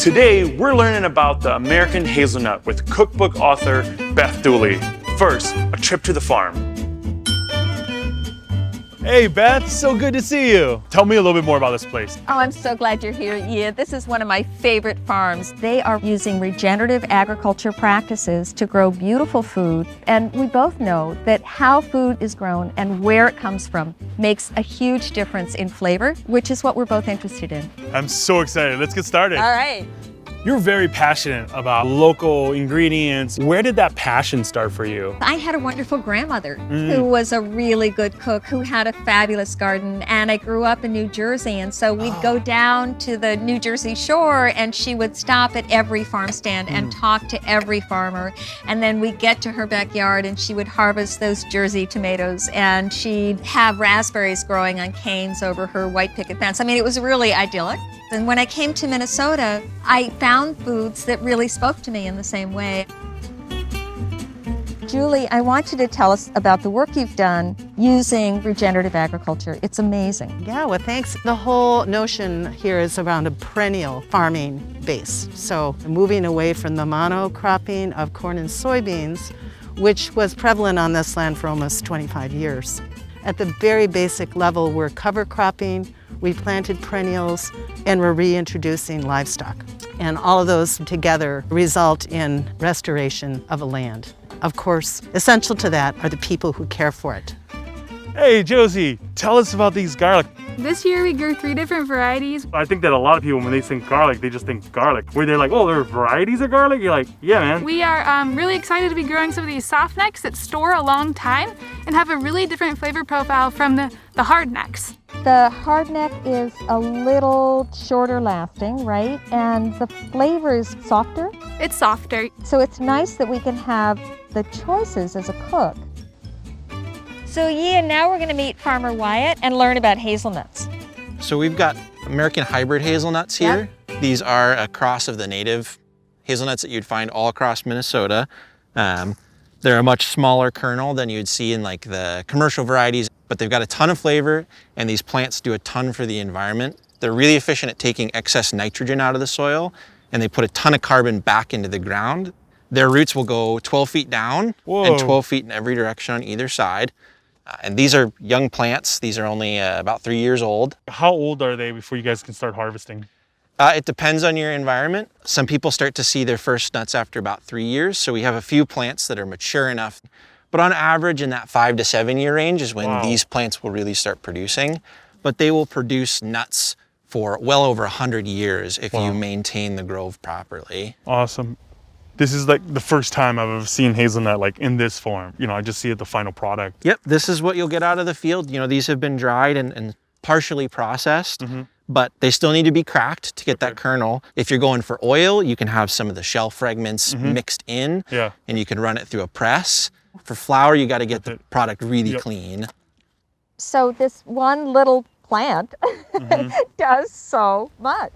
Today, we're learning about the American hazelnut with cookbook author Beth Dooley. First, a trip to the farm. Hey Beth, so good to see you. Tell me a little bit more about this place. Oh, I'm so glad you're here, Yia. This is one of my favorite farms. They are using regenerative agriculture practices to grow beautiful food. And we both know that how food is grown and where it comes from makes a huge difference in flavor, which is what we're both interested in. I'm so excited. Let's get started. All right. You're very passionate about local ingredients. Where did that passion start for you? I had a wonderful grandmother who was a really good cook, who had a fabulous garden, and I grew up in New Jersey, and so we'd go down to the New Jersey shore and she would stop at every farm stand and talk to every farmer, and then we'd get to her backyard and she would harvest those Jersey tomatoes, and she'd have raspberries growing on canes over her white picket fence. I mean, it was really idyllic. And when I came to Minnesota, I found foods that really spoke to me in the same way. Julie, I want you to tell us about the work you've done using regenerative agriculture. It's amazing. Yeah, well, thanks. The whole notion here is around a perennial farming base. So moving away from the monocropping of corn and soybeans, which was prevalent on this land for almost 25 years. At the very basic level, we're cover cropping, we planted perennials, and we're reintroducing livestock. And all of those together result in restoration of a land. Of course, essential to that are the people who care for it. Hey Josie, tell us about these garlic. This year we grew 3 different varieties. I think that a lot of people, when they think garlic, they just think garlic. Where they're like, oh, there are varieties of garlic? You're like, yeah, man. We are really excited to be growing some of these soft necks that store a long time and have a really different flavor profile from the hard necks. The hardneck is a little shorter lasting, right? And the flavor is softer. It's softer. So it's nice that we can have the choices as a cook. So Yia, now we're gonna meet Farmer Wyatt and learn about hazelnuts. So we've got American hybrid hazelnuts here. These are a cross of the native hazelnuts that you'd find all across Minnesota. They're a much smaller kernel than you'd see in like the commercial varieties, but they've got a ton of flavor, and these plants do a ton for the environment. They're really efficient at taking excess nitrogen out of the soil, and they put a ton of carbon back into the ground. Their roots will go 12 feet down and 12 feet in every direction on either side. And these are young plants. These are only about 3 years old. How old are they before you guys can start harvesting? It depends on your environment. Some people start to see their first nuts after about 3 years. So we have a few plants that are mature enough. But on average, in that 5 to 7 year range is when these plants will really start producing. But they will produce nuts for well over 100 years if you maintain the grove properly. Awesome. This is like the first time I've ever seen hazelnut like in this form. You know, I just see it the final product. Yep, this is what you'll get out of the field. You know, these have been dried and partially processed, but they still need to be cracked to get that kernel. If you're going for oil, you can have some of the shell fragments mixed in, and you can run it through a press. For flour, you got to get the product really clean. So this one little plant does so much.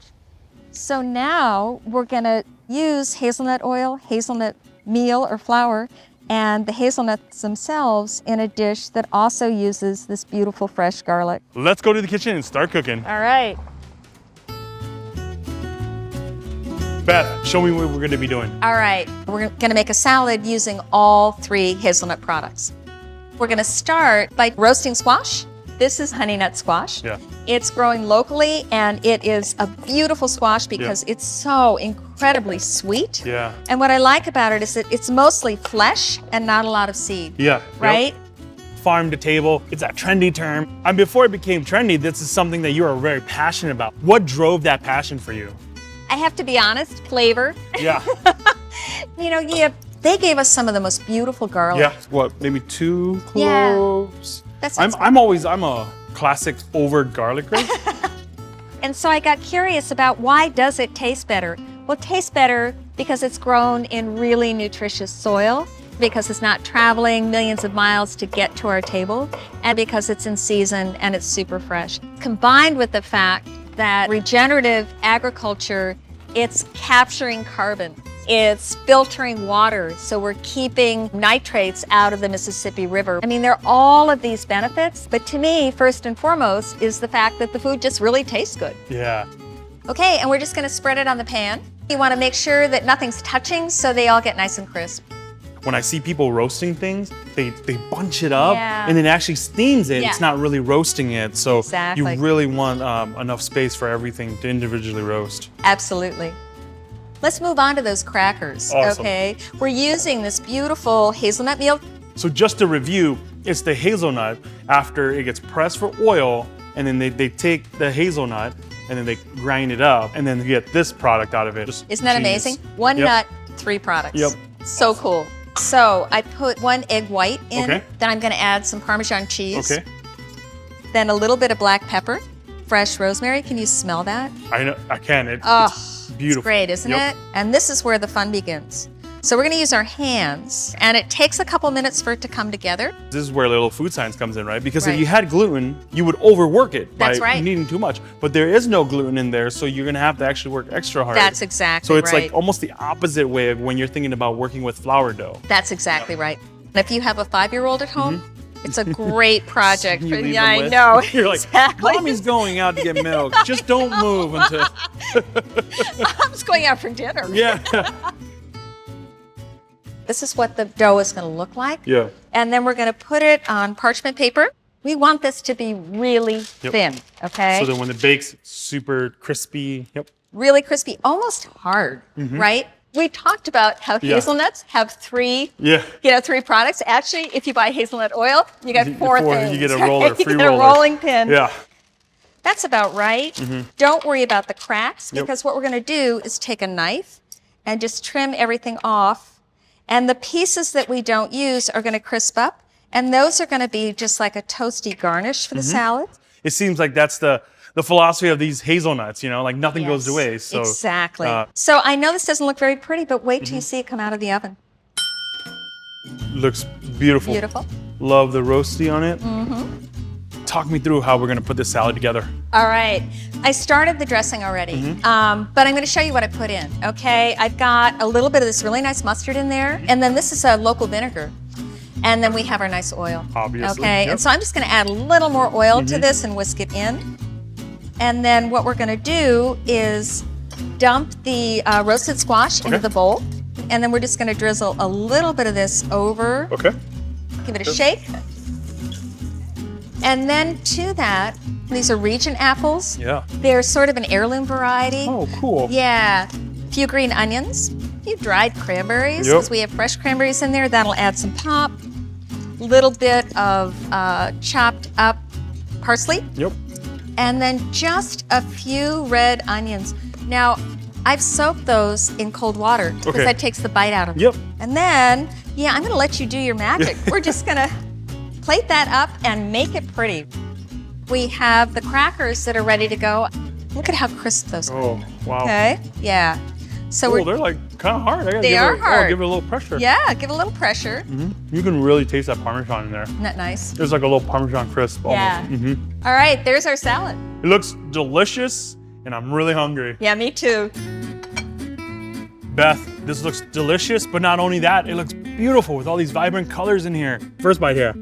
So now we're gonna use hazelnut oil, hazelnut meal or flour, and the hazelnuts themselves in a dish that also uses this beautiful fresh garlic. Let's go to the kitchen and start cooking. All right. Beth, show me what we're gonna be doing. All right, we're gonna make a salad using all 3 hazelnut products. We're gonna start by roasting squash. This is honey nut squash. It's growing locally, and it is a beautiful squash because it's so incredibly sweet. And what I like about it is that it's mostly flesh and not a lot of seed. Right? Farm to table, it's a trendy term. And before it became trendy, this is something that you are very passionate about. What drove that passion for you? I have to be honest, flavor. You know, Yia, they gave us some of the most beautiful garlic. What, maybe 2 cloves? I'm a classic over garlic grape. And so I got curious about why does it taste better? Well, it tastes better because it's grown in really nutritious soil, because it's not traveling millions of miles to get to our table, and because it's in season and it's super fresh. Combined with the fact that regenerative agriculture, it's capturing carbon. It's filtering water, so we're keeping nitrates out of the Mississippi River. I mean, there are all of these benefits, but to me, first and foremost, is the fact that the food just really tastes good. Yeah. Okay, and we're just gonna spread it on the pan. You want to make sure that nothing's touching so they all get nice and crisp. When I see people roasting things, they bunch it up Yeah. and then actually steams it. Yeah. It's not really roasting it. So Exactly. you really want enough space for everything to individually roast. Absolutely. Let's move on to those crackers, Awesome. okay? We're using this beautiful hazelnut meal. So just to review, it's the hazelnut after it gets pressed for oil, and then they take the hazelnut and then they grind it up, and then you get this product out of it. Just Isn't that genius. amazing? One Yep. nut, 3 products. Yep. So cool. So I put 1 egg white in. Okay. Then I'm gonna add some Parmesan cheese. Okay. Then a little bit of black pepper, fresh rosemary. Can you smell that? I know, I can. Oh, It's beautiful. it's great, isn't Yep. it? And this is where the fun begins. So we're gonna use our hands, and it takes a couple minutes for it to come together. This is where little food science comes in, right? Because Right. if you had gluten, you would overwork it That's by right. needing too much. But there is no gluten in there, so you're gonna have to actually work extra hard. That's exactly So it's right. like almost the opposite way of when you're thinking about working with flour dough. That's exactly right. And if you have a 5-year-old at home, it's a great project. You leave yeah, them I with- know. You're like, exactly. Mommy's going out to get milk. Just don't move until. I'm just going out for dinner. Yeah. This is what the dough is going to look like. Yeah. And then we're going to put it on parchment paper. We want this to be really Yep. thin, okay? So then when it bakes, it's super crispy. Yep. Really crispy, almost hard, right? We talked about how Yeah. hazelnuts have 3 Yeah. 3 products. Actually, if you buy hazelnut oil, you get 4 things. You get a roller, You free get roller. a rolling pin. Yeah. That's about right. Don't worry about the cracks, Yep. because what we're going to do is take a knife and just trim everything off. And the pieces that we don't use are going to crisp up, and those are going to be just like a toasty garnish for the salad. It seems like that's the philosophy of these hazelnuts, you know, like nothing goes to Yes, waste. So exactly. So I know this doesn't look very pretty, but wait till you see it come out of the oven. looks beautiful. Beautiful. Love the roasty on it. Talk me through how we're gonna put this salad together. All right. I started the dressing already, but I'm going to show you what I put in, okay? I've got a little bit of this really nice mustard in there, and then this is a local vinegar. And then we have our nice oil. Obviously, Okay, yep. and so I'm just going to add a little more oil to this and whisk it in. And then what we're going to do is dump the roasted squash into Okay. the bowl. And then we're just going to drizzle a little bit of this over. Okay. Give it a shake. And then to that, these are Regent apples. Yeah. They're sort of an heirloom variety. Oh, cool. Yeah. A few green onions, a few dried cranberries, Yep. because we have fresh cranberries in there. That'll add some pop. A little bit of chopped up parsley. Yep. And then just a few red onions. Now, I've soaked those in cold water because Okay. that takes the bite out of them. Yep. And then, yeah, I'm gonna let you do your magic. We're just gonna plate that up and make it pretty. We have the crackers that are ready to go. Look at how crisp those are. Oh, wow. Okay, yeah. So Oh, they're like kind of hard. I gotta They give are it, hard. give it a little pressure. yeah, give it a little pressure. You can really taste that Parmesan in there. Isn't that nice? There's like a little Parmesan crisp almost. Yeah. All right, there's our salad. It looks delicious, and I'm really hungry. Yeah, me too. Beth, this looks delicious, but not only that, it looks beautiful with all these vibrant colors in here. First bite here.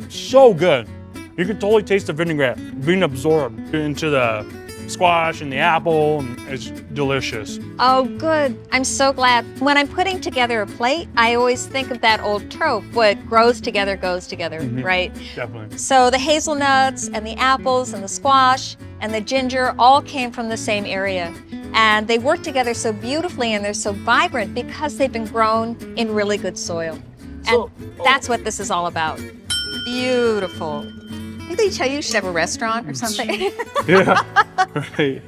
So good. You can totally taste the vinaigrette being absorbed into the squash and the apple, and it's delicious. Oh, good. I'm so glad. When I'm putting together a plate, I always think of that old trope, what grows together goes together, right? Definitely. So the hazelnuts and the apples and the squash and the ginger all came from the same area. And they work together so beautifully and they're so vibrant because they've been grown in really good soil. So- And that's what this is all about. Beautiful. Maybe they tell you you should have a restaurant or something. Yeah. Right.